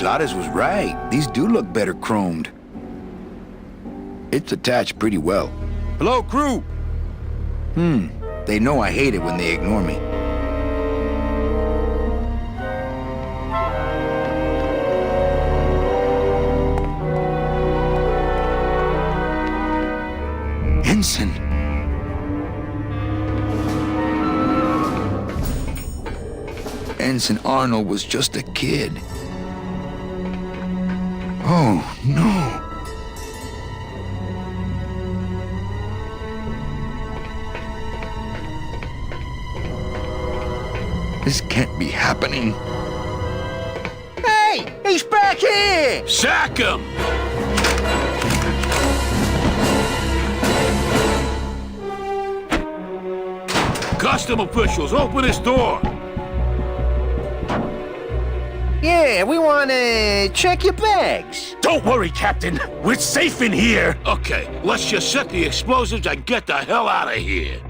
Gladys was right. These do look better chromed. It's attached pretty well. Hello, crew! They know I hate it when they ignore me. Ensign! Ensign Arnold was just a kid. Oh, no. This can't be happening. Hey! He's back here! Sack him! Custom officials, open this door! Yeah, we want to check your bags. Don't worry, Captain. We're safe in here. Okay, let's just set the explosives and get the hell out of here.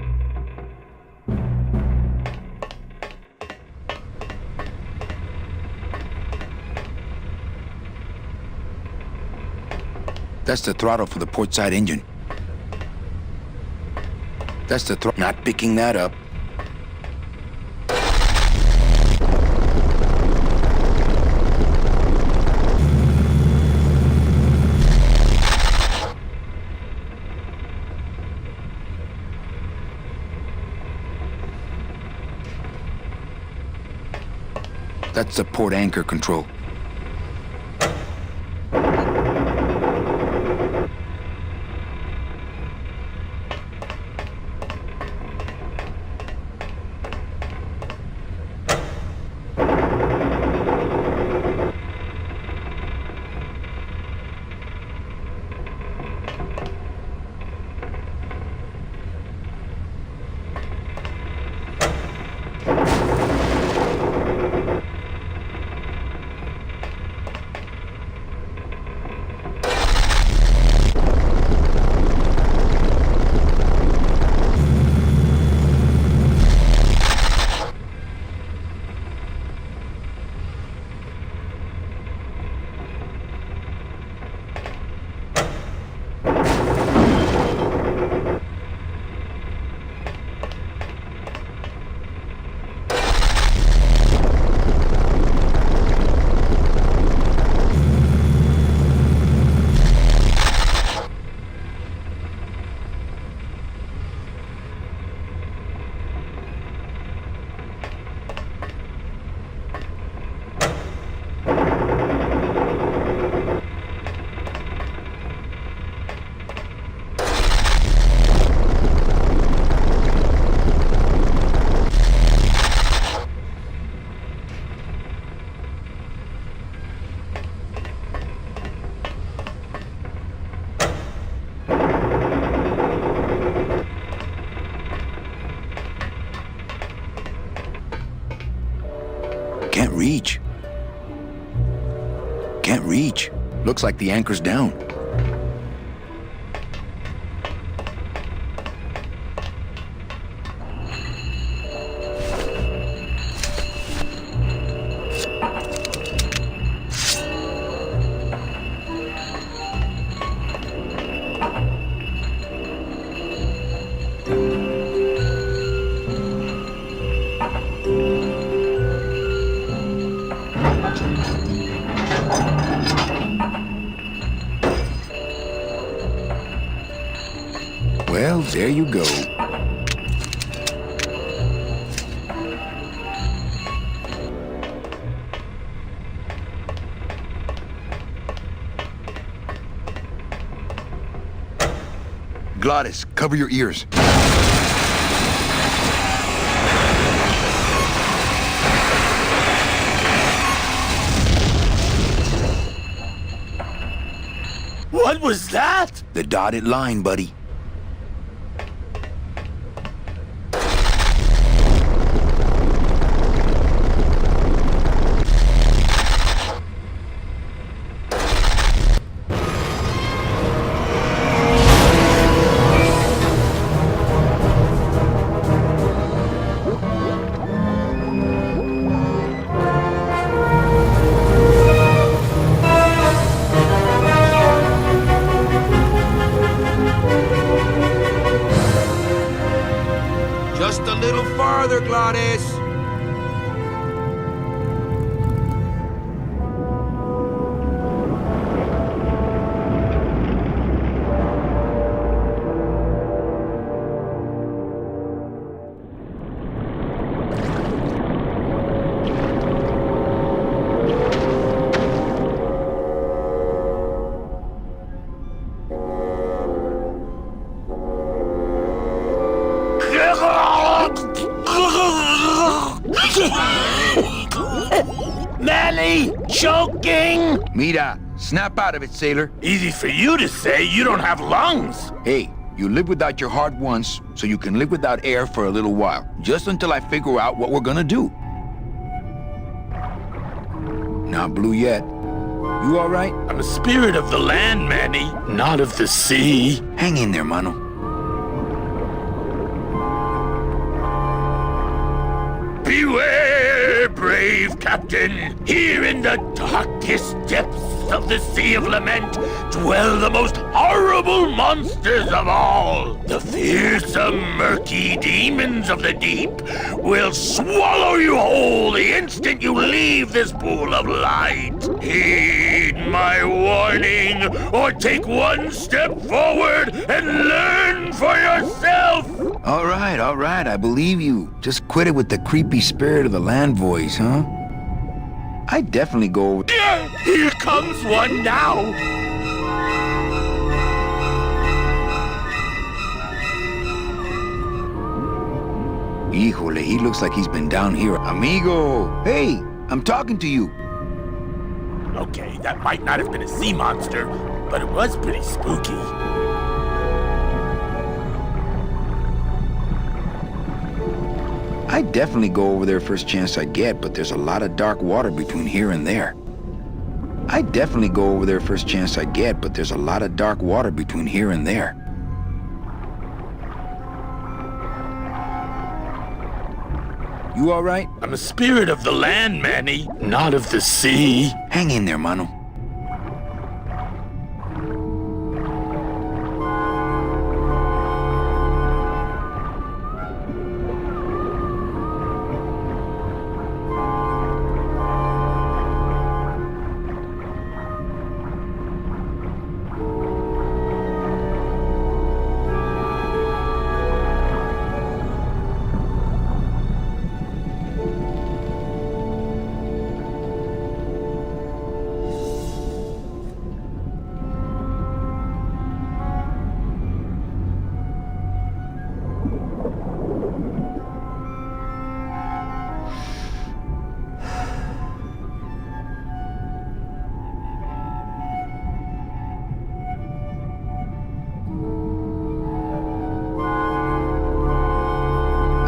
That's the throttle for the port side engine. That's the throttle. Not picking that up. That's the port anchor control. Can't reach. Can't reach. Looks like the anchor's down. Well, there you go. Gladys, cover your ears. What was that? The dotted line, buddy. farther, Glottis! Manny, choking! Mira, snap out of it, sailor. Easy for you to say, you don't have lungs. Hey, you live without your heart once, so you can live without air for a little while. Just until I figure out what we're gonna do. Not blue yet. You all right? I'm a spirit of the land, Manny, not of the sea. Hang in there, mano. Beware, brave captain! Here in the darkest depths of the Sea of Lament dwell the most horrible monsters of all. The fearsome, murky demons of the deep will swallow you whole the instant you leave this pool of light. Heed my warning, or take one step forward and learn for yourself! All right, I believe you. Just quit it with the creepy spirit of the land voice, huh? I'd definitely go over... Here comes one now! Híjole, he looks like he's been down here. Amigo! Hey, I'm talking to you. Okay, that might not have been a sea monster, but it was pretty spooky. I'd definitely go over there first chance I get, but there's a lot of dark water between here and there. I'd definitely go over there first chance I get, but there's a lot of dark water between here and there. You all right? I'm a spirit of the land, Manny, not of the sea. Hang in there, mano.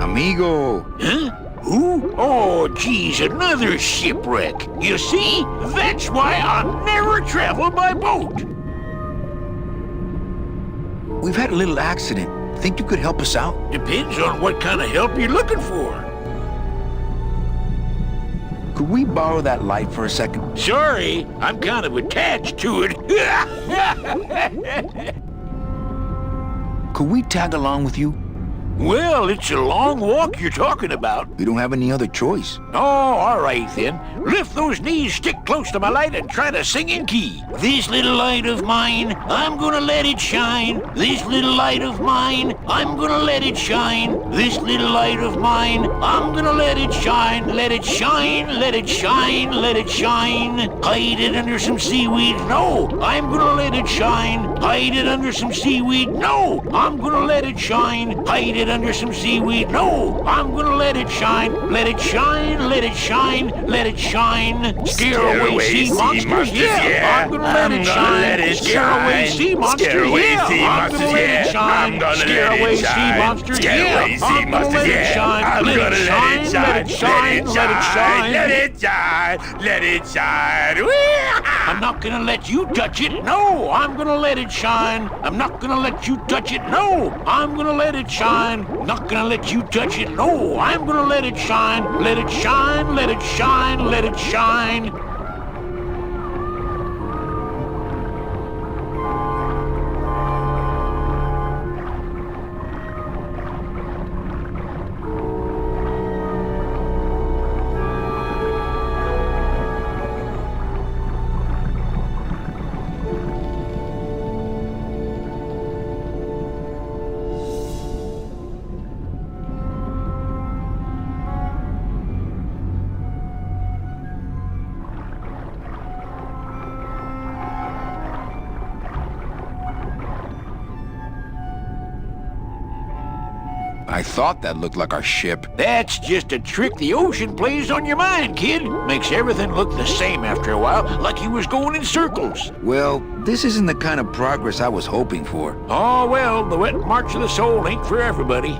Amigo! Huh? Who? Oh, geez, another shipwreck. You see? That's why I'll never travel by boat. We've had a little accident. Think you could help us out? Depends on what kind of help you're looking for. Could we borrow that light for a second? Sorry, I'm kind of attached to it. Could we tag along with you? Well, it's a long walk you're talking about. We don't have any other choice. Oh, all right then. Lift those knees, stick close to my light, and try to sing in key. This little light of mine, I'm gonna let it shine. This little light of mine, I'm gonna let it shine. This little light of mine, I'm gonna let it shine. Let it shine, let it shine, let it shine. Hide it under some seaweed. No, I'm gonna let it shine. Hide it under some seaweed. No, I'm gonna let it shine. Hide it under some seaweed. No, I'm gonna let it shine. Let it shine, let it shine, let it shine. Scare away sea monsters. Yeah, I'm gonna let it shine. Scare away sea monsters. Yeah, I'm gonna let it shine. Scare away sea monsters. Yeah, I'm gonna let it shine. Let it shine, let it shine, let it shine. Let it shine, let it shine. I'm not gonna let you touch it. No, I'm gonna let it shine. I'm not gonna let you touch it. No, I'm gonna let it shine. Not gonna let you touch it. No, I'm gonna let it shine. Let it shine, let it shine, let it shine. I thought that looked like our ship. That's just a trick the ocean plays on your mind, kid. Makes everything look the same after a while, like you was going in circles. Well, this isn't the kind of progress I was hoping for. Oh, well, the wet march of the soul ain't for everybody.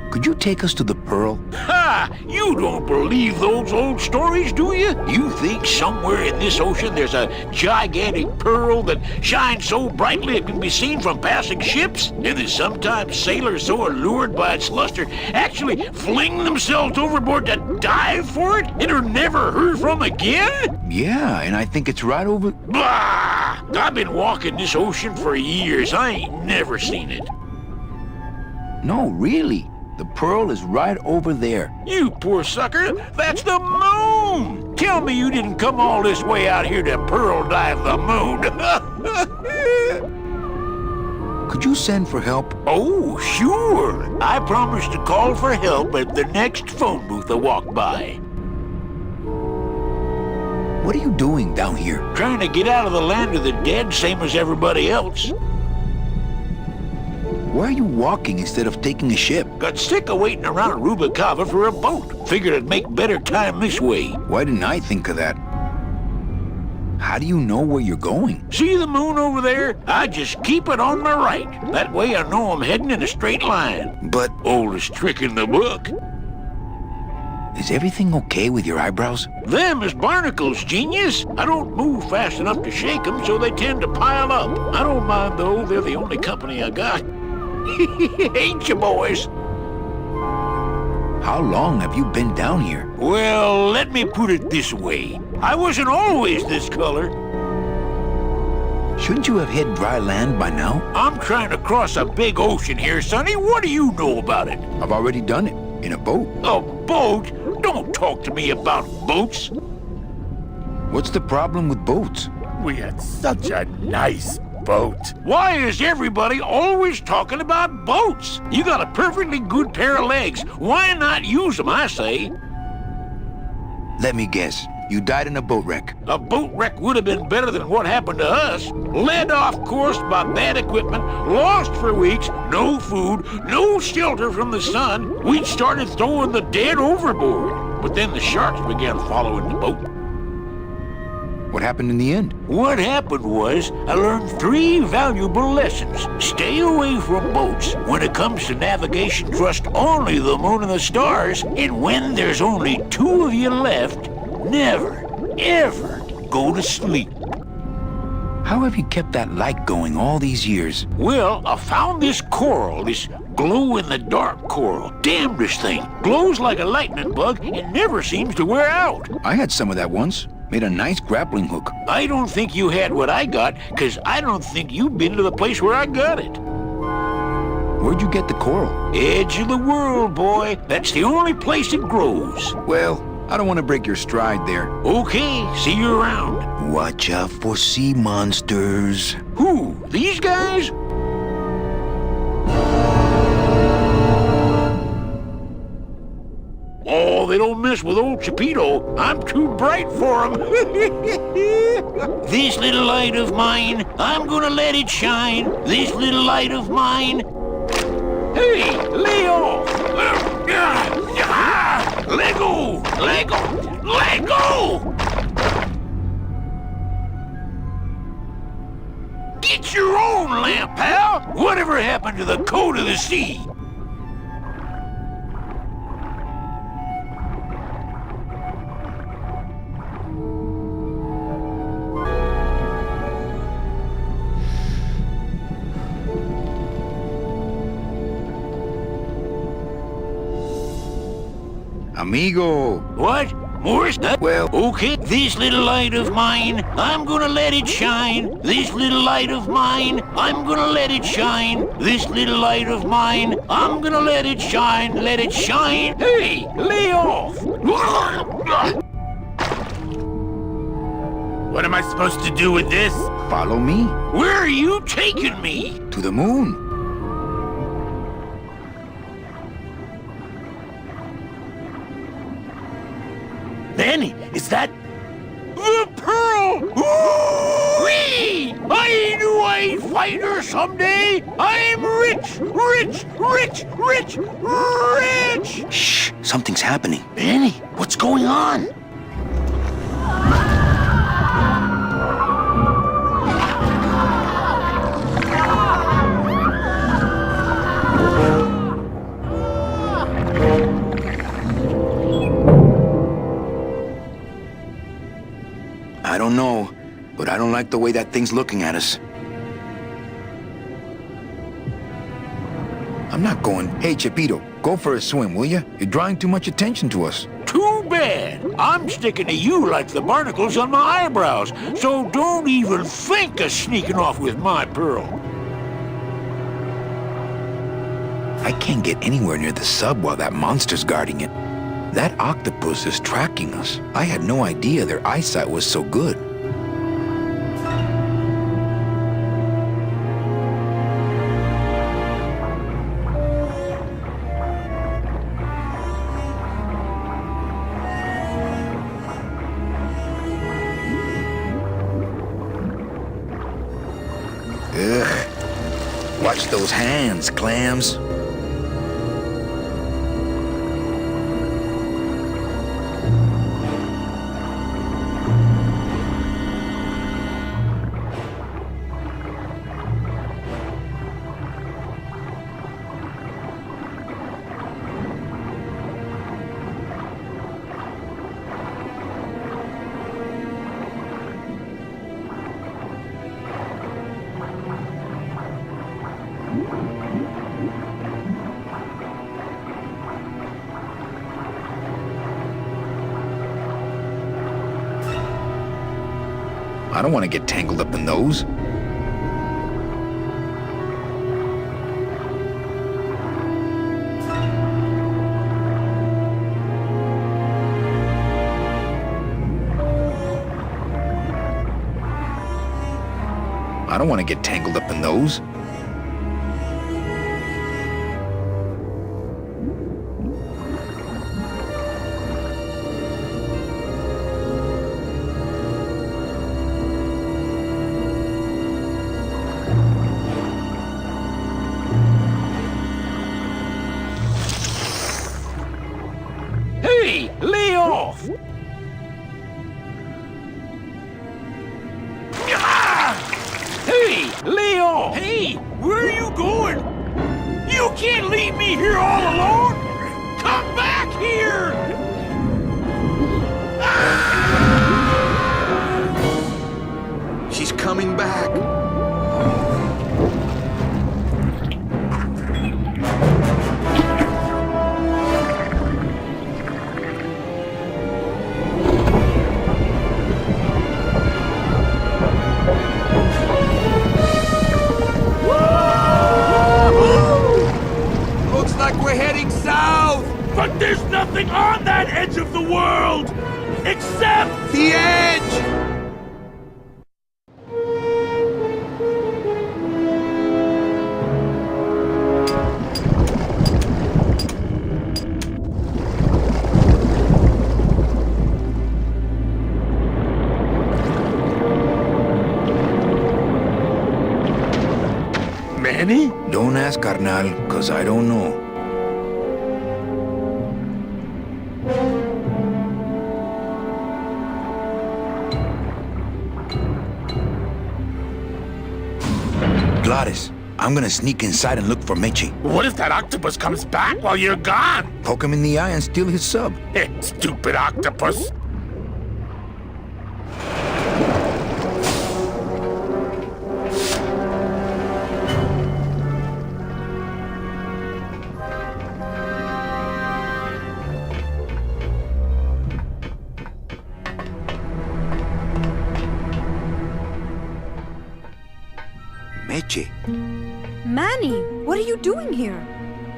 Could you take us to the Pearl? Ha! You don't believe those old stories, do you? You think somewhere in this ocean there's a gigantic pearl that shines so brightly it can be seen from passing ships? And that sometimes sailors so allured by its luster actually fling themselves overboard to dive for it and are never heard from again? Yeah, and I think it's right over... Bah! I've been walking this ocean for years. I ain't never seen it. No, really. The Pearl is right over there. You poor sucker, that's the moon! Tell me you didn't come all this way out here to pearl dive the moon. Could you send for help? Oh, sure. I promise to call for help at the next phone booth I walk by. What are you doing down here? Trying to get out of the land of the dead, same as everybody else. Why are you walking instead of taking a ship? Got sick of waiting around Rubacava for a boat. Figured I'd make better time this way. Why didn't I think of that? How do you know where you're going? See the moon over there? I just keep it on my right. That way I know I'm heading in a straight line. But Oldest trick in the book. is everything okay with your eyebrows? Them is barnacles, genius. I don't move fast enough to shake them, so they tend to pile up. I don't mind, though. They're the only company I got. Ain't you, boys? How long have you been down here? Well, let me put it this way. I wasn't always this color. Shouldn't you have hit dry land by now? I'm trying to cross a big ocean here, Sonny. What do you know about it? I've already done it. In a boat. A boat? Don't talk to me about boats. What's the problem with boats? We had such a nice boat. Why is everybody always talking about boats? You got a perfectly good pair of legs. Why not use them, I say? Let me guess. You died in a boat wreck. A boat wreck would have been better than what happened to us. Led off course by bad equipment, lost for weeks, no food, no shelter from the sun. We'd started throwing the dead overboard. But then the sharks began following the boat. What happened in the end? What happened was, I learned 3 valuable lessons. Stay away from boats. When it comes to navigation, trust only the moon and the stars. And when there's only 2 of you left, never, ever go to sleep. How have you kept that light going all these years? Well, I found this coral, this glow-in-the-dark coral. Damnedest thing. Glows like a lightning bug and never seems to wear out. I had some of that once. Made a nice grappling hook. I don't think you had what I got, because I don't think you've been to the place where I got it. Where'd you get the coral? Edge of the world, boy. That's the only place it grows. Well, I don't want to break your stride there. Okay, see you around. Watch out for sea monsters. Who? These guys? Oh, they don't mess with old Chapito. I'm too bright for 'em. This little light of mine, I'm gonna let it shine. This little light of mine. Hey, lay off. Let go. Let go. Let go. Get your own lamp, pal. Whatever happened to the code of the sea? Amigo. What? Morris? Well, Okay, this little light of mine, I'm gonna let it shine. This little light of mine, I'm gonna let it shine. This little light of mine, I'm gonna let it shine. Let it shine. Hey, lay off. What am I supposed to do with this? follow me Where are you taking me? to the moon. Manny, is that... The pearl! Whee! I knew I'd find her someday. I'm rich. rich, rich, rich, rich, rich! Shh, something's happening. Benny, what's going on? I don't know, but I don't like the way that thing's looking at us. I'm not going. Hey, Chipito, go for a swim, will you? You're drawing too much attention to us. Too bad. I'm sticking to you like the barnacles on my eyebrows, so don't even think of sneaking off with my pearl. I can't get anywhere near the sub while that monster's guarding it. That octopus is tracking us. I had no idea their eyesight was so good. Ugh. Watch those hands, clams. I don't want to get tangled up in those. I don't want to get tangled up in those. Hey, lay off! Hey, lay off! Hey, where are you going? You can't leave me here all alone! Come back here! She's coming back. We're heading south! But there's nothing on that edge of the world! Except the edge! Manny? Don't ask, carnal, cause I don't know. Gladys, I'm gonna sneak inside and look for Meche. What if that octopus comes back while you're gone? Poke him in the eye and steal his sub. Stupid octopus. Meche, Manny, what are you doing here?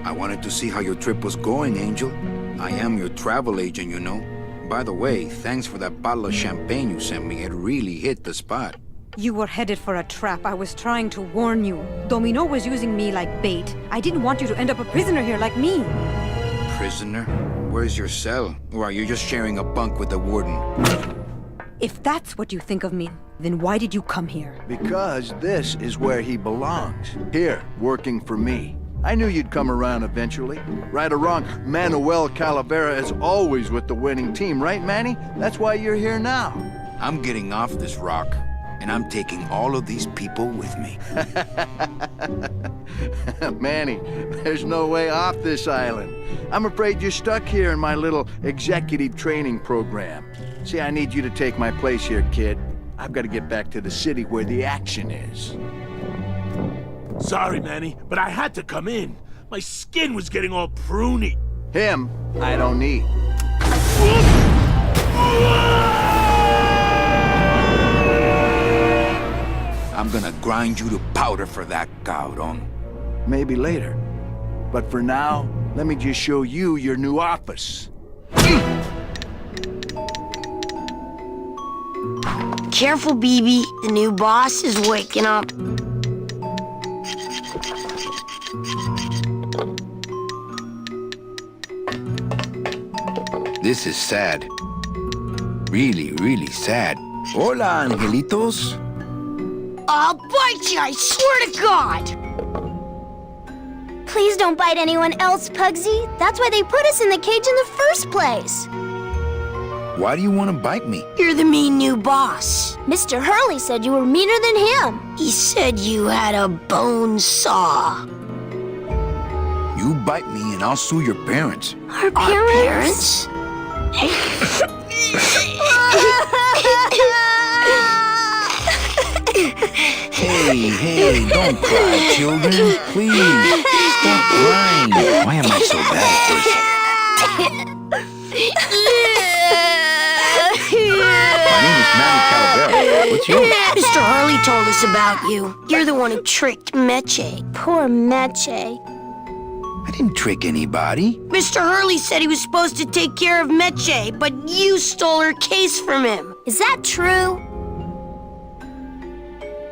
I wanted to see how your trip was going, Angel. I am your travel agent, you know. By the way, thanks for that bottle of champagne you sent me. It really hit the spot. You were headed for a trap. I was trying to warn you. Domino was using me like bait. I didn't want you to end up a prisoner here like me. Prisoner? Where's your cell? Or are you just sharing a bunk with the warden? If that's what you think of me, then why did you come here? Because this is where he belongs. Here, working for me. I knew you'd come around eventually. Right or wrong, Manuel Calavera is always with the winning team, right, Manny? That's why you're here now. I'm getting off this rock, and I'm taking all of these people with me. Manny, there's no way off this island. I'm afraid you're stuck here in my little executive training program. See, I need you to take my place here, kid. I've got to get back to the city where the action is. Sorry, Manny, but I had to come in. My skin was getting all pruny. Him, I don't need. I'm gonna grind you to powder for that, cabrón. Maybe later. But for now, let me just show you your new office. Careful, BB. The new boss is waking up. This is sad. Really, really sad. Hola, angelitos. I'll bite you, I swear to God! Please don't bite anyone else, Pugsy. That's why they put us in the cage in the first place. Why do you want to bite me? You're the mean new boss. Mr. Hurley said you were meaner than him. He said you had a bone saw. You bite me and I'll sue your parents. Our Parents? Hey, don't cry, children. Please, stop crying. Why am I so bad at this? My name is Manny Calavera. What's yours? Mr. Hurley told us about you. You're the one who tricked Meche. Poor Meche. I didn't trick anybody. Mr. Hurley said he was supposed to take care of Meche, but you stole her case from him. Is that true?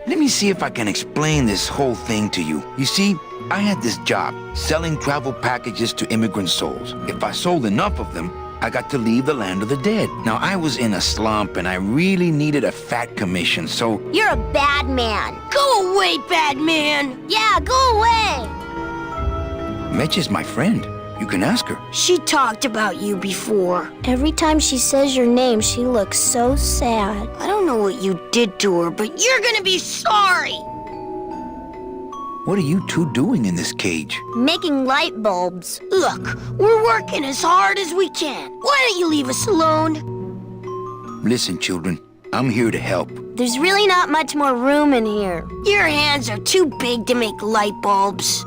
Let me see if I can explain this whole thing to you. You see, I had this job, selling travel packages to immigrant souls. If I sold enough of them, I got to leave the land of the dead. Now, I was in a slump, and I really needed a fat commission, so... You're a bad man. Go away, bad man! Yeah, go away. Mitch is my friend. You can ask her. She talked about you before. Every time she says your name, she looks so sad. I don't know what you did to her, but you're gonna be sorry! What are you two doing in this cage? Making light bulbs. Look, we're working as hard as we can. Why don't you leave us alone? Listen, children, I'm here to help. There's really not much more room in here. Your hands are too big to make light bulbs.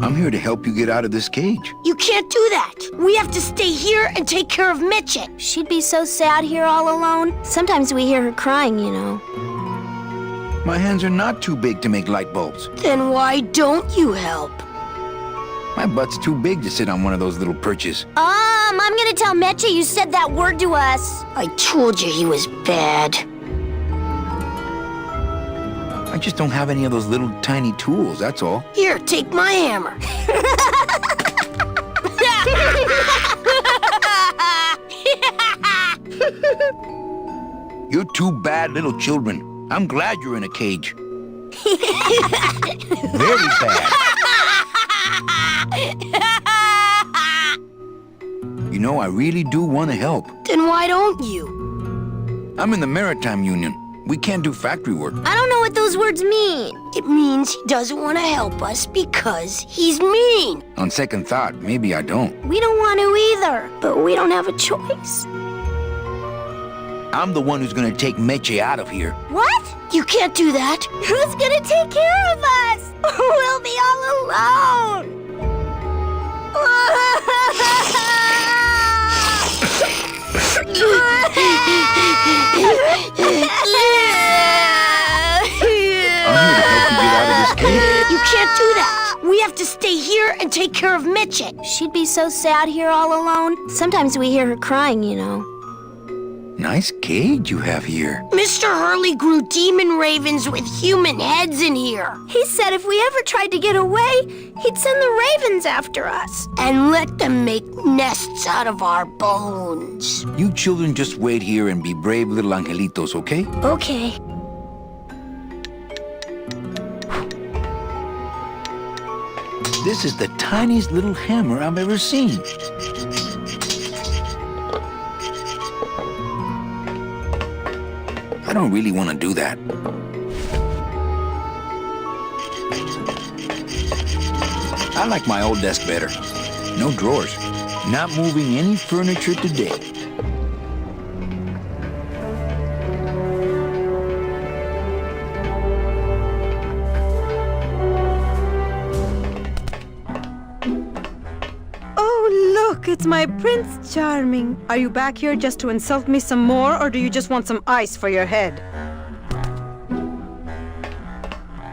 I'm here to help you get out of this cage. You can't do that. We have to stay here and take care of Meche. She'd be so sad here all alone. Sometimes we hear her crying, you know. My hands are not too big to make light bulbs. Then why don't you help? My butt's too big to sit on one of those little perches. I'm gonna tell Meche you said that word to us. I told you he was bad. I just don't have any of those little tiny tools, that's all. Here, take my hammer. You're two bad little children. I'm glad you're in a cage. Very bad. You know, I really do want to help. Then why don't you? I'm in the Maritime Union. We can't do factory work. I don't know what those words mean. It means he doesn't want to help us because he's mean. On second thought, maybe I don't. We don't want to either, but we don't have a choice. I'm the one who's gonna take Meche out of here. What? You can't do that. Who's gonna take care of us? We'll be all alone. You can't do that. We have to stay here and take care of Meche. She'd be so sad here all alone. Sometimes we hear her crying, you know. Nice cage you have here. Mr. Hurley grew demon ravens with human heads in here. He said if we ever tried to get away, he'd send the ravens after us. And let them make nests out of our bones. You children just wait here and be brave little angelitos, okay? Okay. This is the tiniest little hammer I've ever seen. I don't really want to do that. I like my old desk better. No drawers. Not moving any furniture today. Look, it's my Prince Charming. Are you back here just to insult me some more, or do you just want some ice for your head?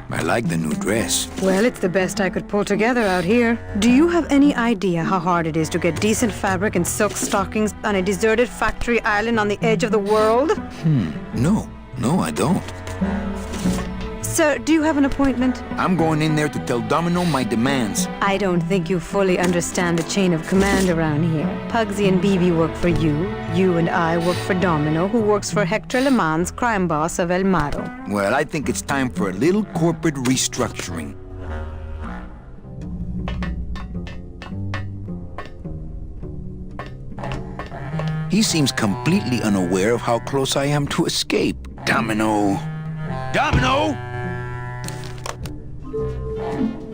I like the new dress. Well, it's the best I could pull together out here. Do you have any idea how hard it is to get decent fabric and silk stockings on a deserted factory island on the edge of the world? No, I don't. Sir, do you have an appointment? I'm going in there to tell Domino my demands. I don't think you fully understand the chain of command around here. Pugsy and BB work for you. You and I work for Domino, who works for Hector Le Mans, crime boss of El Maro. Well, I think it's time for a little corporate restructuring. He seems completely unaware of how close I am to escape. Domino! Domino!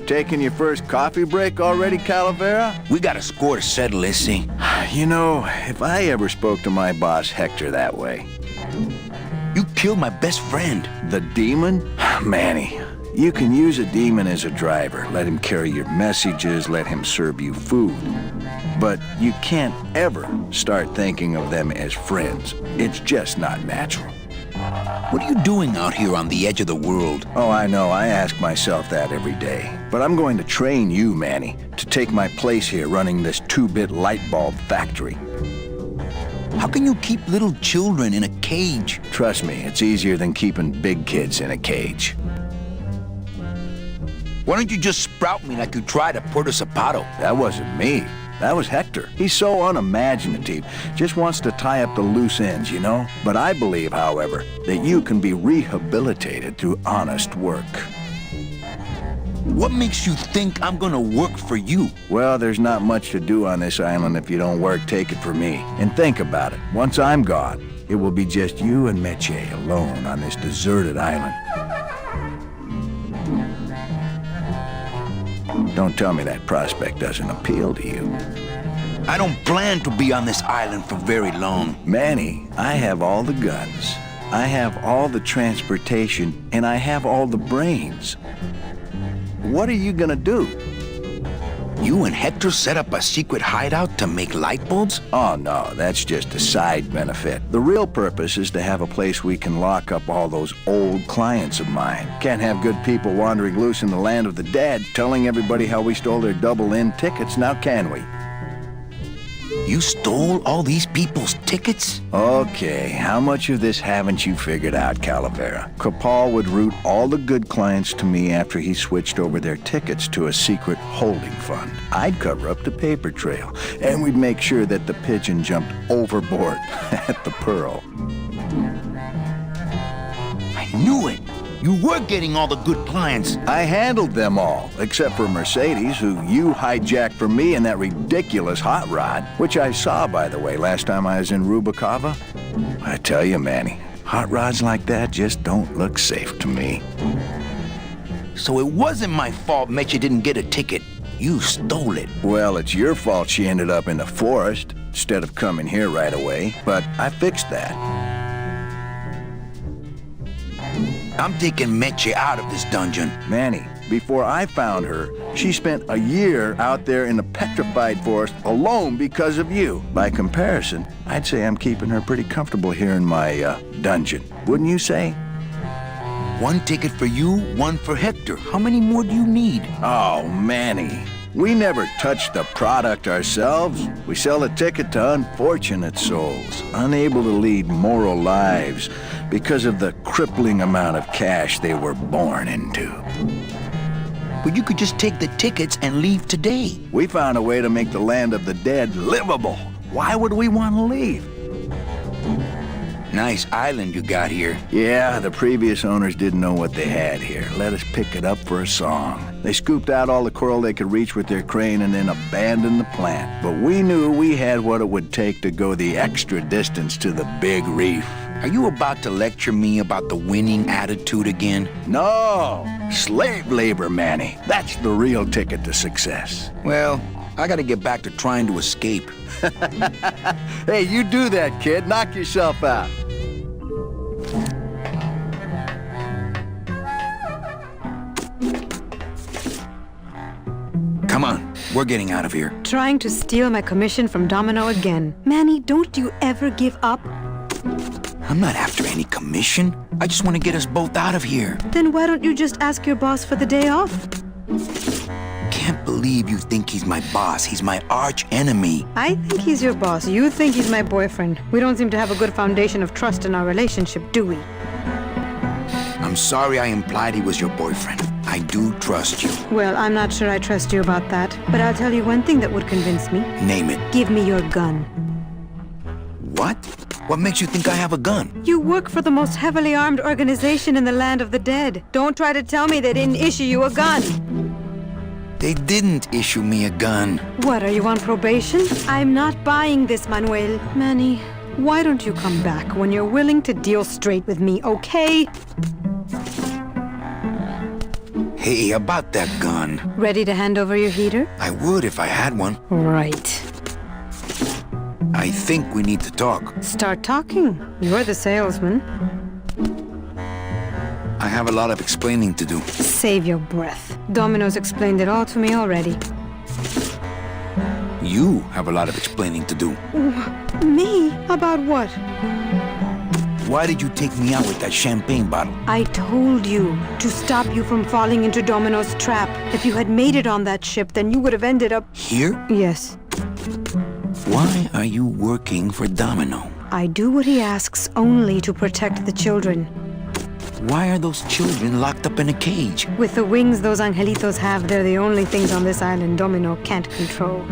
Taking your first coffee break already, Calavera? We got a score to settle, Issy. You know, if I ever spoke to my boss Hector that way. You killed my best friend. The demon? Manny, you can use a demon as a driver. Let him carry your messages, let him serve you food. But you can't ever start thinking of them as friends. It's just not natural. What are you doing out here on the edge of the world? Oh, I know. I ask myself that every day. But I'm going to train you, Manny, to take my place here running this 2-bit light bulb factory. How can you keep little children in a cage? Trust me, it's easier than keeping big kids in a cage. Why don't you just sprout me like you tried at Puerto Zapato? That wasn't me. That was Hector. He's so unimaginative. Just wants to tie up the loose ends, you know? But I believe, however, that you can be rehabilitated through honest work. What makes you think I'm gonna work for you? Well, there's not much to do on this island if you don't work, take it from me. And think about it. Once I'm gone, it will be just you and Meche alone on this deserted island. Don't tell me that prospect doesn't appeal to you. I don't plan to be on this island for very long. Manny, I have all the guns. I have all the transportation, and I have all the brains. What are you gonna do? You and Hector set up a secret hideout to make light bulbs? Oh, no, that's just a side benefit. The real purpose is to have a place we can lock up all those old clients of mine. Can't have good people wandering loose in the land of the dead, telling everybody how we stole their double-in tickets, now can we? You stole all these people's tickets? Okay, how much of this haven't you figured out, Calavera? Capal would route all the good clients to me after he switched over their tickets to a secret holding fund. I'd cover up the paper trail, and we'd make sure that the pigeon jumped overboard at the Pearl. I knew it! You were getting all the good clients. I handled them all, except for Mercedes, who you hijacked from me in that ridiculous hot rod, which I saw, by the way, last time I was in Rubacava. I tell you, Manny, hot rods like that just don't look safe to me. So it wasn't my fault Meche didn't get a ticket. You stole it. Well, it's your fault she ended up in the forest instead of coming here right away, but I fixed that. I'm taking Meche out of this dungeon. Manny, before I found her, she spent a year out there in the petrified forest alone because of you. By comparison, I'd say I'm keeping her pretty comfortable here in my dungeon. Wouldn't you say? One ticket for you, one for Hector. How many more do you need? Oh, Manny. We never touch the product ourselves. We sell a ticket to unfortunate souls, unable to lead moral lives because of the crippling amount of cash they were born into. But you could just take the tickets and leave today. We found a way to make the land of the dead livable. Why would we want to leave? Nice island you got here. Yeah, the previous owners didn't know what they had here. Let us pick it up for a song. They scooped out all the coral they could reach with their crane and then abandoned the plant. But we knew we had what it would take to go the extra distance to the big reef. Are you about to lecture me about the winning attitude again? No! Slave labor, Manny. That's the real ticket to success. Well, I gotta get back to trying to escape. Hey, you do that, kid. Knock yourself out. Come on, we're getting out of here. Trying to steal my commission from Domino again. Manny, don't you ever give up? I'm not after any commission. I just want to get us both out of here. Then why don't you just ask your boss for the day off? Can't believe you think he's my boss. He's my arch enemy. I think he's your boss. You think he's my boyfriend. We don't seem to have a good foundation of trust in our relationship, do we? I'm sorry I implied he was your boyfriend. I do trust you. Well, I'm not sure I trust you about that. But I'll tell you one thing that would convince me. Name it. Give me your gun. What? What makes you think I have a gun? You work for the most heavily armed organization in the land of the dead. Don't try to tell me they didn't issue you a gun. They didn't issue me a gun. What, are you on probation? I'm not buying this, Manuel. Manny, why don't you come back when you're willing to deal straight with me, okay? Hey, about that gun. Ready to hand over your heater? I would if I had one. Right. I think we need to talk. Start talking. You're the salesman. I have a lot of explaining to do. Save your breath. Domino's explained it all to me already. You have a lot of explaining to do. Me? About what? Why did you take me out with that champagne bottle? I told you to stop you from falling into Domino's trap. If you had made it on that ship, then you would have ended up... Here? Yes. Why are you working for Domino? I do what he asks only to protect the children. Why are those children locked up in a cage? With the wings those angelitos have, they're the only things on this island Domino can't control.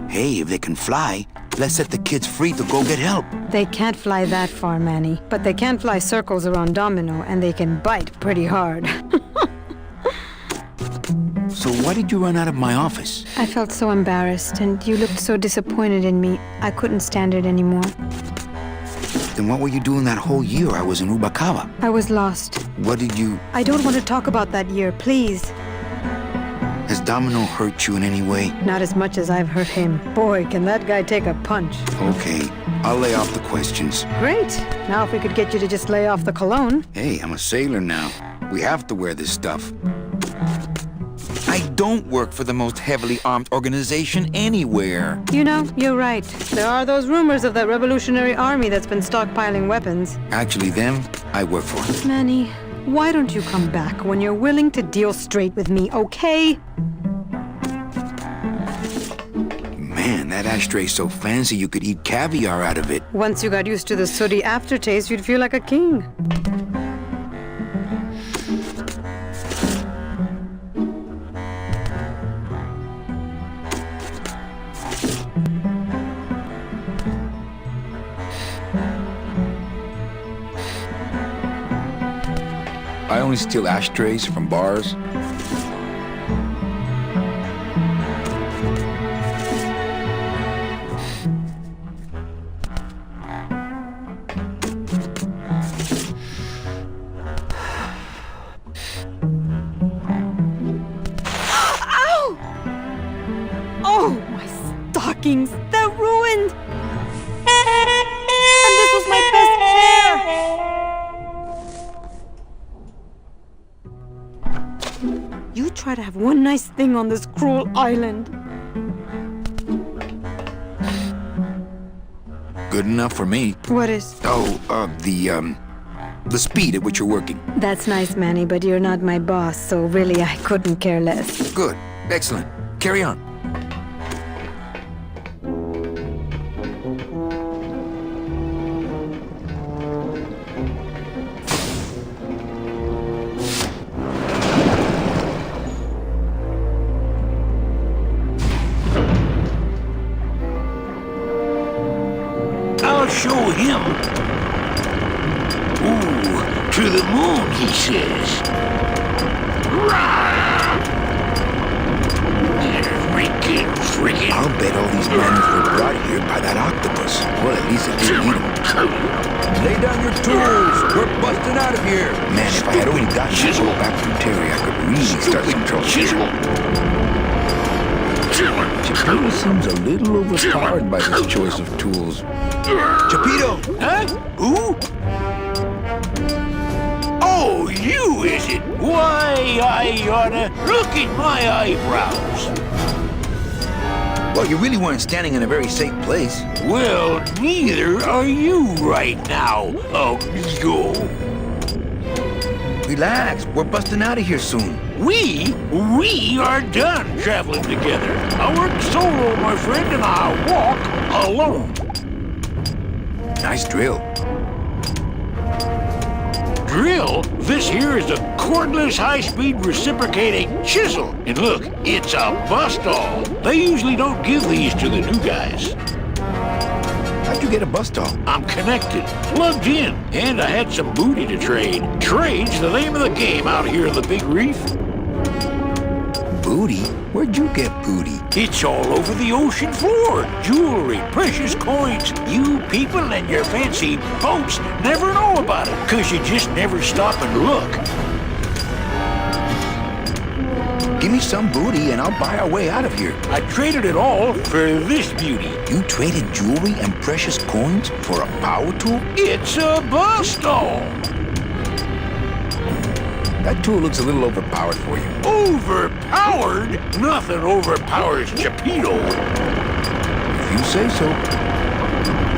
Hey, if they can fly, let's set the kids free to go get help. They can't fly that far, Manny. But they can fly circles around Domino, and they can bite pretty hard. So why did you run out of my office? I felt so embarrassed, and you looked so disappointed in me. I couldn't stand it anymore. Then what were you doing that whole year I was in Rubacava? I was lost. What did you... I don't want to talk about that year, please. Has Domino hurt you in any way? Not as much as I've hurt him. Boy, can that guy take a punch. Okay, I'll lay off the questions. Great. Now if we could get you to just lay off the cologne. Hey, I'm a sailor now. We have to wear this stuff. I don't work for the most heavily armed organization anywhere. You know, you're right. There are those rumors of that Revolutionary Army that's been stockpiling weapons. Actually, them, I work for. Manny, why don't you come back when you're willing to deal straight with me, okay? Man, that ashtray's so fancy you could eat caviar out of it. Once you got used to the sooty aftertaste, you'd feel like a king. I only steal ashtrays from bars. Ow! Oh, my stockings! They're ruined! And this was my best pair! You try to have one nice thing on this cruel island. Good enough for me. What is? Oh, the speed at which you're working. That's nice, Manny, but you're not my boss, so really I couldn't care less. Good. Excellent. Carry on. I'll show him. Ooh, to the moon, he says. Freaking. I'll bet all these men were brought here by that octopus. Well, at least it didn't eat them. Lay down your tools. We're busting out of here. Man, if I had only gotten to go back to Terry, I could really start some trouble. Chipito seems a little overpowered by this choice of tools. Chipito! Huh? Who? Oh, you, is it? Why, I oughta look at my eyebrows. Well, you really weren't standing in a very safe place. Well, neither are you right now, amigo. Relax. We're busting out of here soon. We are done traveling together. I work solo, my friend, and I walk alone. Nice drill. Drill? This here is a cordless, high-speed reciprocating chisel. And look, it's a bust-all. They usually don't give these to the new guys. How'd you get a bust-all? I'm connected, plugged in, and I had some booty to trade. Trade's the name of the game out here in the Big Reef. Booty? Where'd you get booty? It's all over the ocean floor. Jewelry, precious coins. You people and your fancy boats never know about it, 'cause you just never stop and look. Give me some booty and I'll buy our way out of here. I traded it all for this beauty. You traded jewelry and precious coins for a power tool? It's a bust-all. That tool looks a little overpowered for you. Overpowered? Nothing overpowers Chipito. If you say so.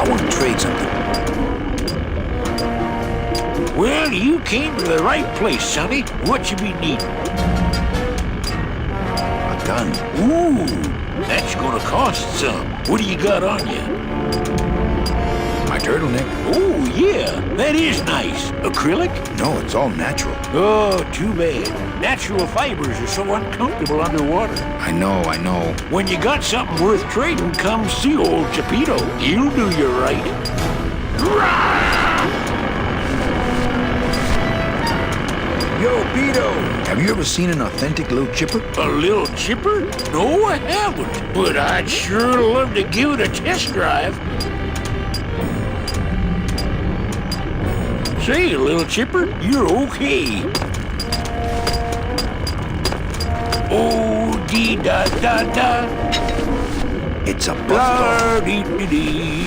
I want to trade something. Well, you came to the right place, Sonny. What you be needing? A gun. Ooh, that's gonna cost some. What do you got on you? My turtleneck. Oh, yeah, that is nice. Acrylic? No, it's all natural. Oh, too bad. Natural fibers are so uncomfortable underwater. I know. When you got something worth trading, come see old Chipito. He'll do you right. Yo, Pito! Have you ever seen an authentic little chipper? A little chipper? No, I haven't. But I'd sure love to give it a test drive. Say, little chipper, you're okay. Oh, dee da da da. It's a bust-all. Dee-dee-dee.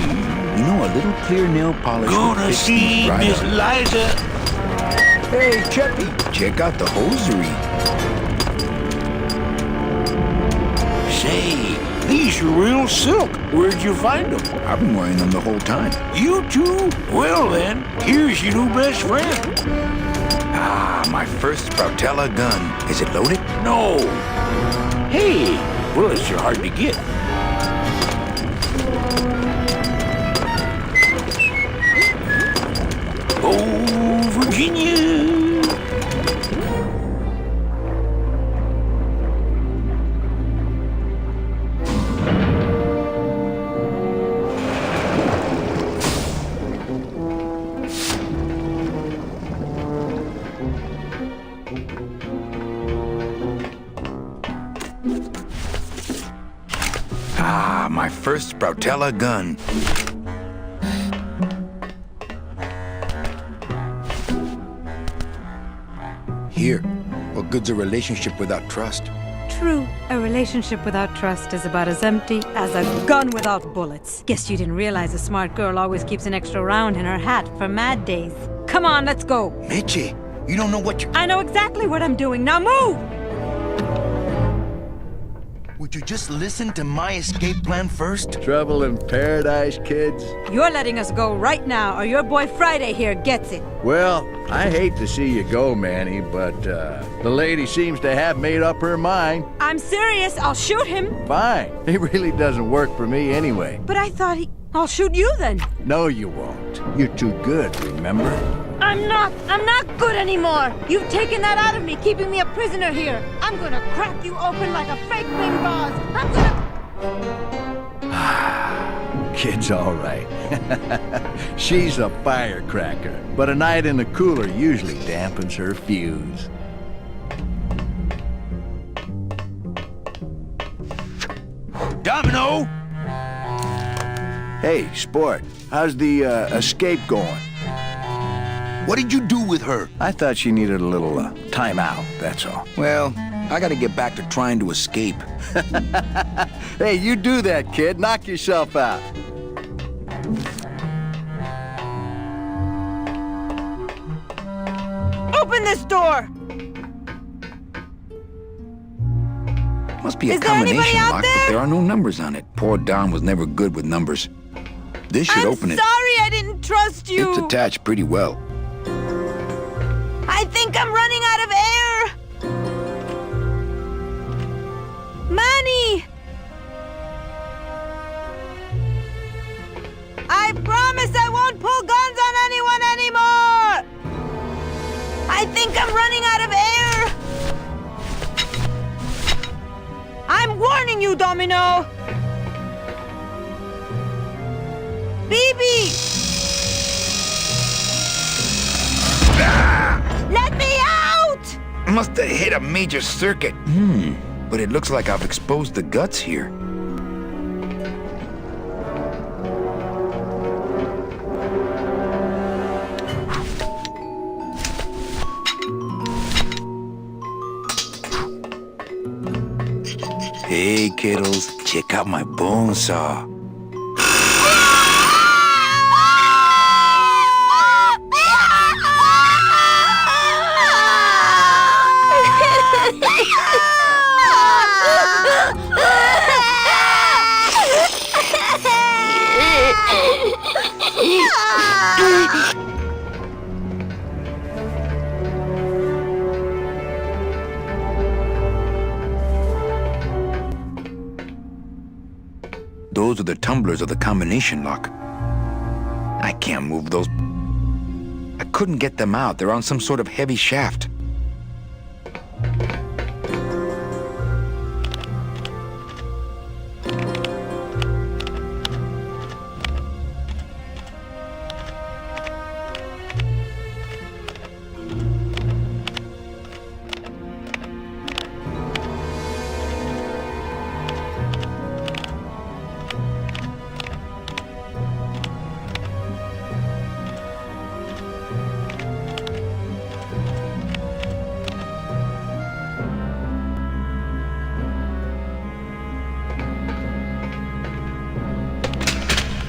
You know, a little clear nail polish would Gonna fix see things right Miss up. Liza. Hey, Cheppy, check out the hosiery. Say, these are real silk. Where'd you find them? I've been wearing them the whole time. You too? Well then, here's your new best friend. Ah, my first Sproutella gun. Is it loaded? No. Hey, bullets are hard to get. Oh, Virginia. Ah, my first Sproutella gun. Here, what good's a relationship without trust? True, a relationship without trust is about as empty as a gun without bullets. Guess you didn't realize a smart girl always keeps an extra round in her hat for mad days. Come on, let's go. Mitchie, you don't know what you... I know exactly what I'm doing. Now move! Would you just listen to my escape plan first? Trouble in paradise, kids? You're letting us go right now, or your boy Friday here gets it. Well, I hate to see you go, Manny, but the lady seems to have made up her mind. I'm serious. I'll shoot him. Fine. He really doesn't work for me anyway. But I thought I'll shoot you then. No, you won't. You're too good, remember? I'm not good anymore. You've taken that out of me, keeping me a prisoner here. I'm gonna crack you open like a fake wing vase. I'm gonna... Kid's all right. She's a firecracker, but a night in the cooler usually dampens her fuse. Domino! Hey, sport, how's the escape going? What did you do with her? I thought she needed a little time out, that's all. Well, I gotta get back to trying to escape. Hey, you do that, kid. Knock yourself out. Open this door! Must be a Is there anybody combination out lock, there? but there are no numbers on it. Poor Don was never good with numbers. This should open it. Sorry I didn't trust you. It's attached pretty well. I think I'm running out of air. Manny! I promise I won't pull guns on anyone anymore! I think I'm running out of air! I'm warning you, Domino! BB! Let me out! Must have hit a major circuit. But it looks like I've exposed the guts here. Hey, kiddos, check out my bone saw. Those are the tumblers of the combination lock. I can't move those. I couldn't get them out. They're on some sort of heavy shaft.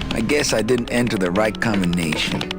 I guess I didn't enter the right combination.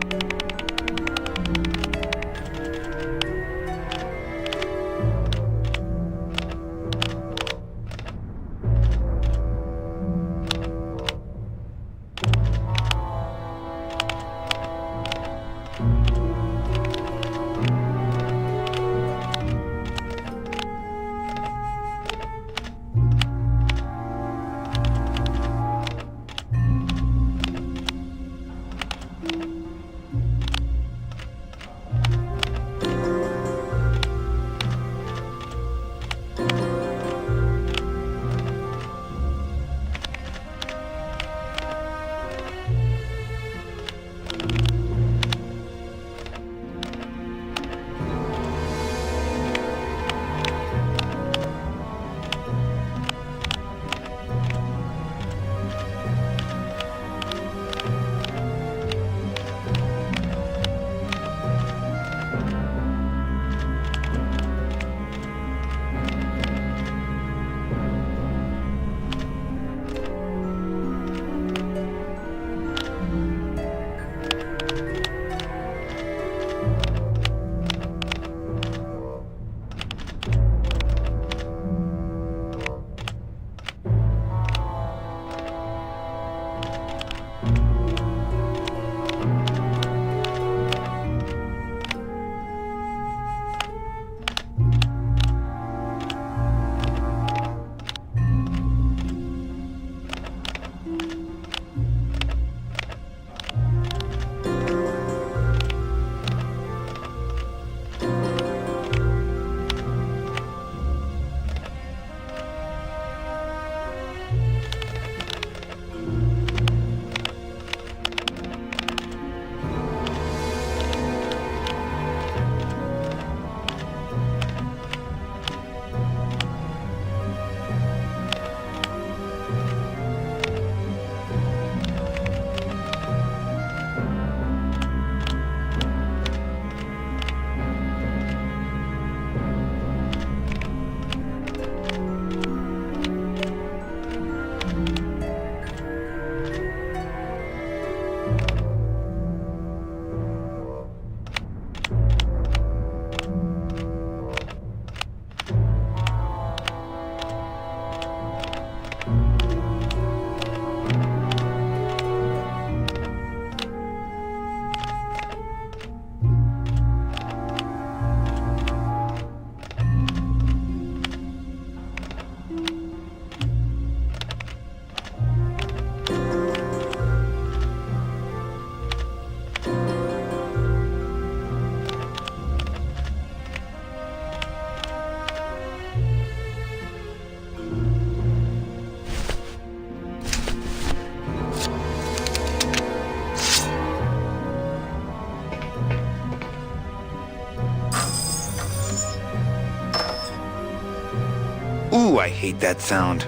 Ooh, I hate that sound.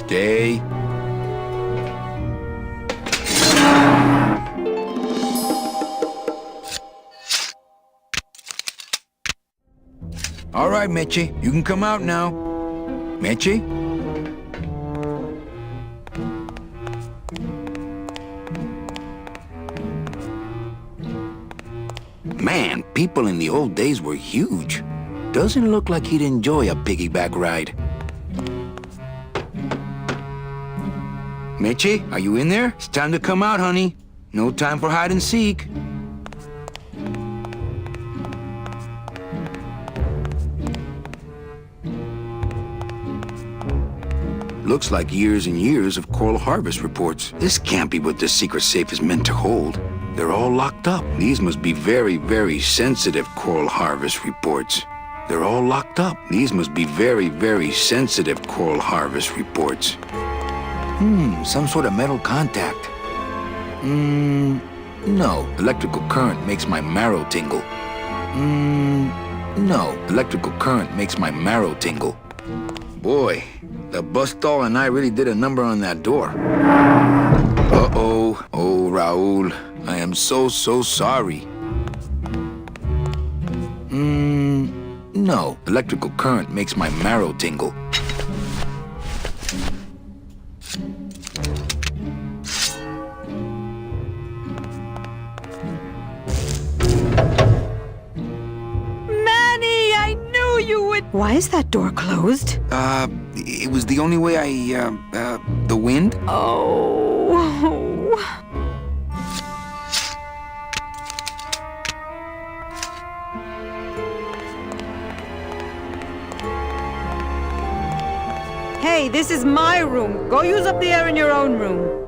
Stay. All right, Mitchie, you can come out now. Mitchie? Man, people in the old days were huge. Doesn't look like he'd enjoy a piggyback ride. Mitchie, are you in there? It's time to come out, honey. No time for hide and seek. Looks like years and years of coral harvest reports. This can't be what this secret safe is meant to hold. They're all locked up. These must be very, very sensitive coral harvest reports. They're all locked up. These must be very, very sensitive coral harvest reports. Some sort of metal contact. No. Electrical current makes my marrow tingle. No. Electrical current makes my marrow tingle. Boy, the bus stall and I really did a number on that door. Uh-oh. Oh, Raul, I am so sorry. No. Electrical current makes my marrow tingle. Why is that door closed? It was the only way the wind? Oh. Hey, this is my room. Go use up the air in your own room.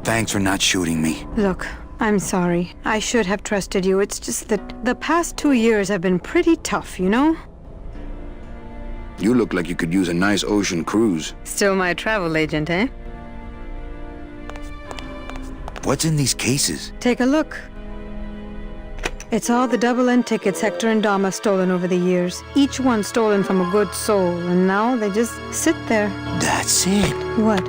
Thanks for not shooting me. Look, I'm sorry. I should have trusted you. It's just that the past 2 years have been pretty tough, you know? You look like you could use a nice ocean cruise. Still my travel agent, eh? What's in these cases? Take a look. It's all the double-end tickets Hector and Dom have stolen over the years. Each one stolen from a good soul, and now they just sit there. That's it. What?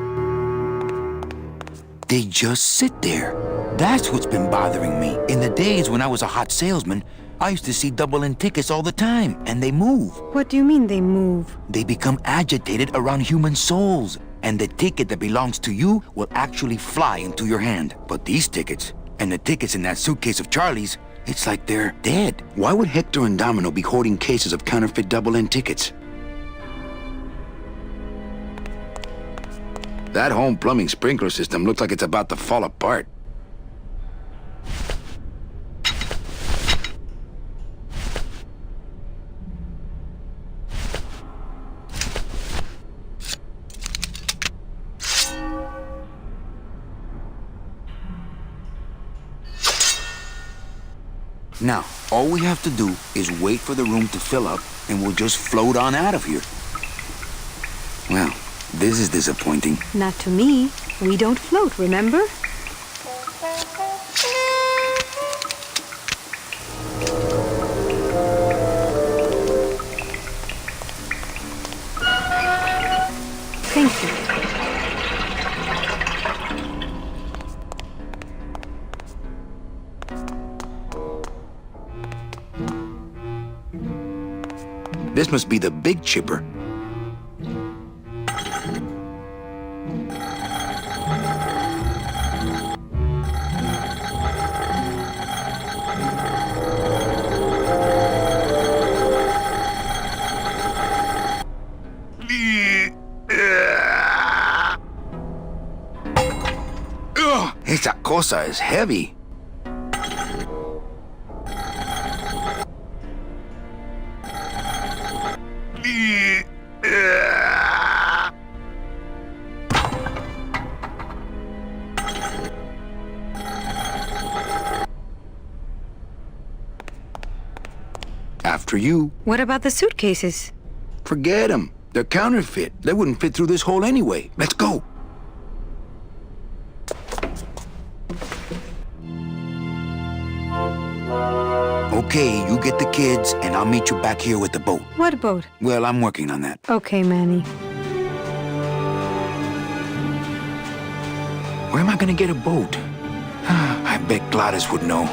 They just sit there. That's what's been bothering me. In the days when I was a hot salesman, I used to see double-end tickets all the time, and they move. What do you mean they move? They become agitated around human souls, and the ticket that belongs to you will actually fly into your hand. But these tickets, and the tickets in that suitcase of Charlie's, it's like they're dead. Why would Hector and Domino be hoarding cases of counterfeit double-end tickets? That home plumbing sprinkler system looks like it's about to fall apart. Now, all we have to do is wait for the room to fill up, and we'll just float on out of here. Well, this is disappointing. Not to me. We don't float, remember? Thank you. This must be the big chipper. Esa cosa is heavy. After you. What about the suitcases? Forget them. They're counterfeit. They wouldn't fit through this hole anyway. Let's go. Okay, you get the kids, and I'll meet you back here with the boat. What boat? Well, I'm working on that. Okay, Manny. Where am I gonna get a boat? I bet Gladys would know.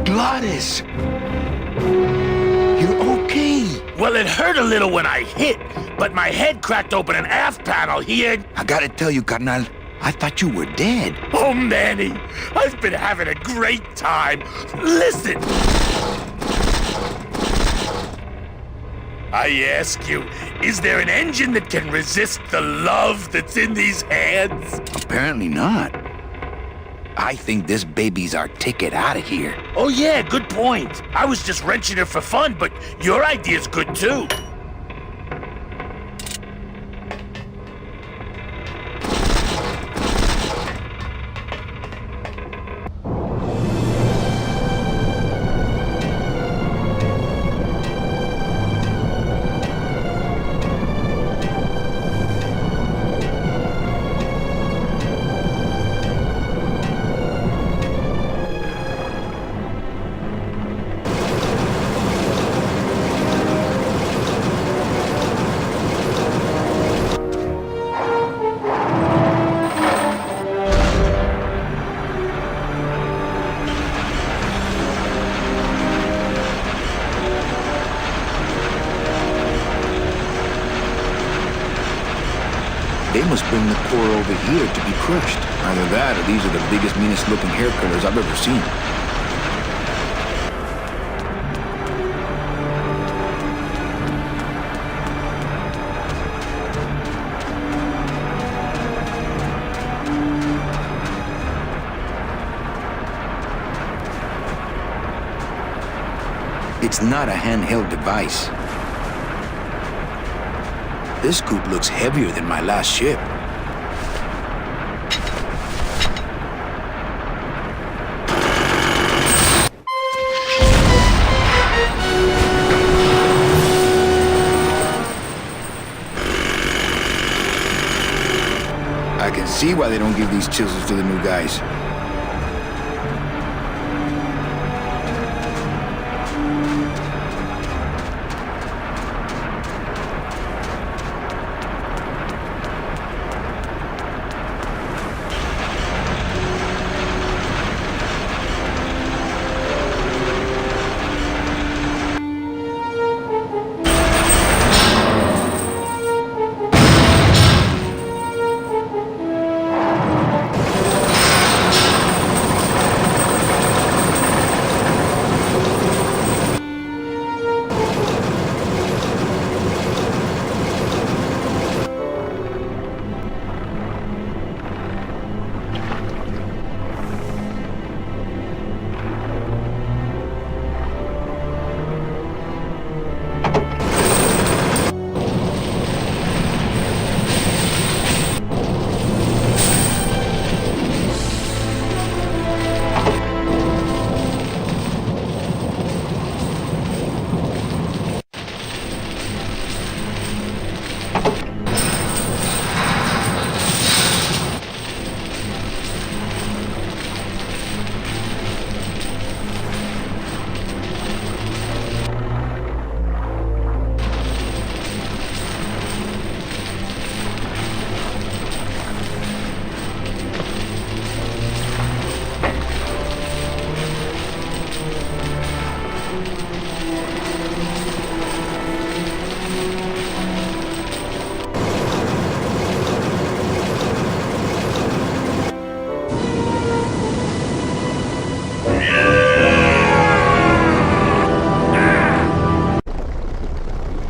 Gladys! You're okay. Well, it hurt a little when I hit, but my head cracked open an aft panel here. I gotta tell you, carnal, I thought you were dead. Oh, Manny, I've been having a great time. Listen. I ask you, is there an engine that can resist the love that's in these hands? Apparently not. I think this baby's our ticket out of here. Oh, yeah, good point. I was just wrenching her for fun, but your idea's good, too. They must bring the core over here to be crushed. Either that or these are the biggest, meanest looking hair cutters I've ever seen. It's not a handheld device. This scoop looks heavier than my last ship. see why they don't give these chisels to the new guys.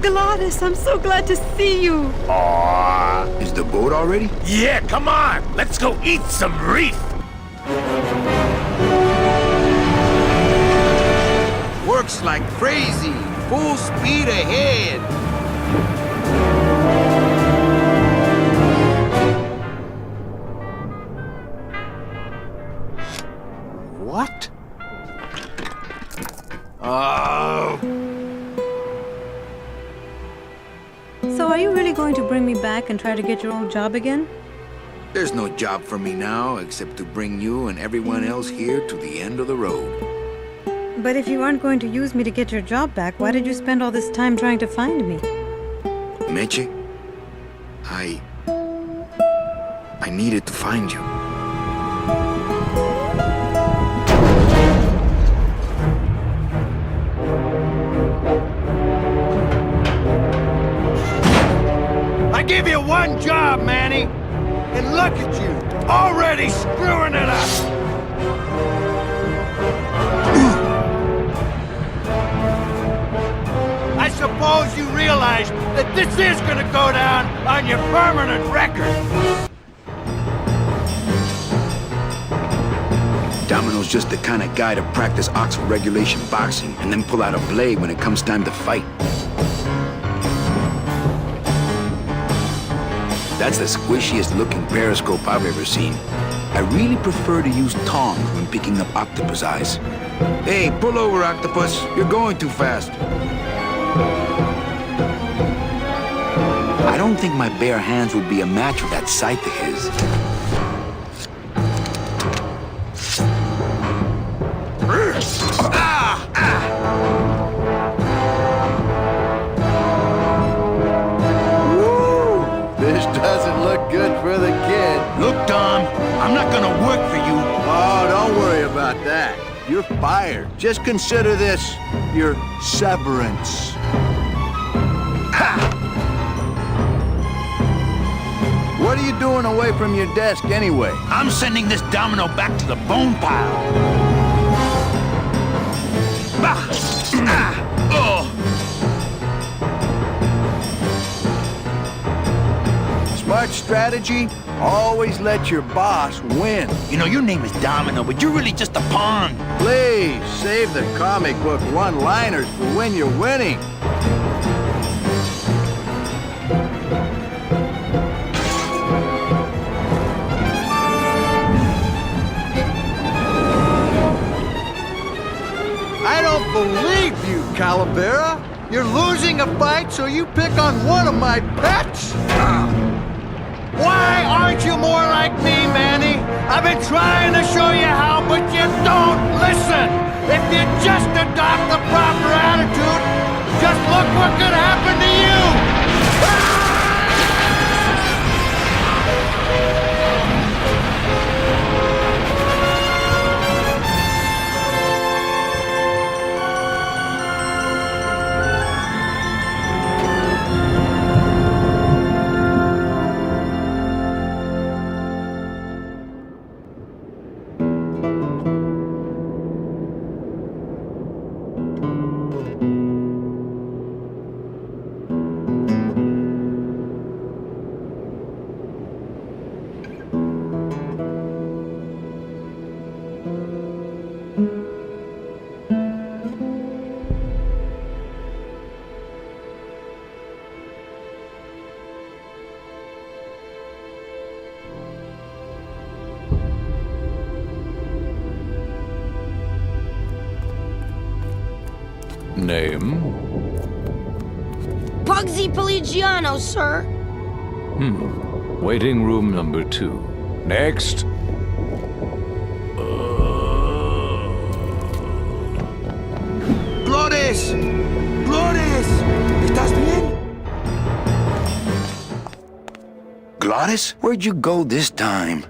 Gladys, I'm so glad to see you. Aww. Is the boat already? Yeah, come on! Let's go eat some reef! Works like crazy. Full speed ahead. What? Oh. So are you really going to bring me back and try to get your old job again? There's no job for me now except to bring you and everyone else here to the end of the road. But if you aren't going to use me to get your job back, why did you spend all this time trying to find me? Meche, I needed to find you. I give you one job, Manny. And look at you, already screwing it up. I suppose you realize that this is gonna go down on your permanent record. Domino's just the kind of guy to practice Oxford regulation boxing and then pull out a blade when it comes time to fight. That's the squishiest looking periscope I've ever seen. I really prefer to use tongs when picking up octopus eyes. Hey, pull over, octopus. You're going too fast. I don't think my bare hands would be a match for that scythe of his. This doesn't look good for the kid. Look, Dom, I'm not gonna work for you. Oh, don't worry about that. You're fired. Just consider this your severance. What are you doing away from your desk anyway? I'm sending this domino back to the bone pile. Smart strategy, always let your boss win. You know, your name is Domino, but you're really just a pawn. Please, save the comic book one-liners for when you're winning. I don't believe you, Calavera. You're losing a fight, so you pick on one of my pets? Why aren't you more like me, Manny? I've been trying to show you how, but you don't listen. If you just adopt the proper attitude, just look what could happen to you! Name? Pugsy Pelagiano, sir. Waiting room number 2. Next. Flores! Flores! ¿Estás bien? Glottis, where'd you go this time?